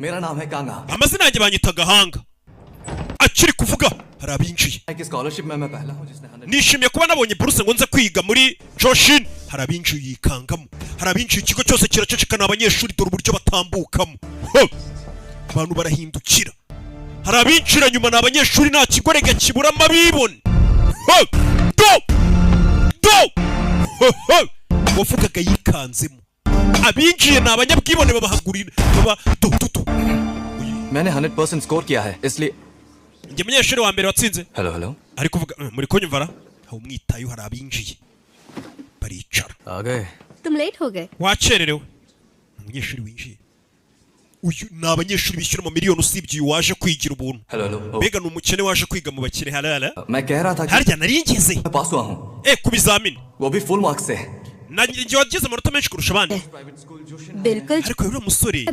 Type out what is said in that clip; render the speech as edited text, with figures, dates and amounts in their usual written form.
मेरा नाम है कांगा। amazina yanjye banyita gahanga. Akiri kuvuga hari abinjiye. कि स्कॉलरशिप में मैं पहला हूँ जिसने 100 Nishimiye kuba nabonye buruse ngo nze kwiga muri Joshin. Hari abinjiye yikangamo. Hari abinjiye ikigo cyose kiracecekana abanyeshuri dore uburyo batambukamo. Abantu barahindukira. Hari abinjira nyuma n'abanyeshuri nta kigorega kiburamo abibone. Wavugaga yikanzemo. Abinjiye ni abanyabwibone babahagurira baba tututu. मैंने 100% स्कोर किया है इसलिए Njye munyeshuri wa mbere watsinze. Hello hello Ari kuvuga muri kunyumvara. Aho umwitayo hari abinjiye. Baricara. आ गए। तुम लेट हो गए। Wakererewe. Umunyeshuri winjiye. Uyu ni abanyeshuri bishyura mu miliyoni usibye waje kwigira ubuntu. Hello hello Mbega ni umukene waje kwiga mu bakire halala. मैं कह रहा था कि Harya nari ngeze. मैं पास हुआ हूँ Ku bizamini. वो भी फुल मार्क्स से। Nanjye wagize amanota menshi kurusha abandi. बिल्कुल Ariko uyu musore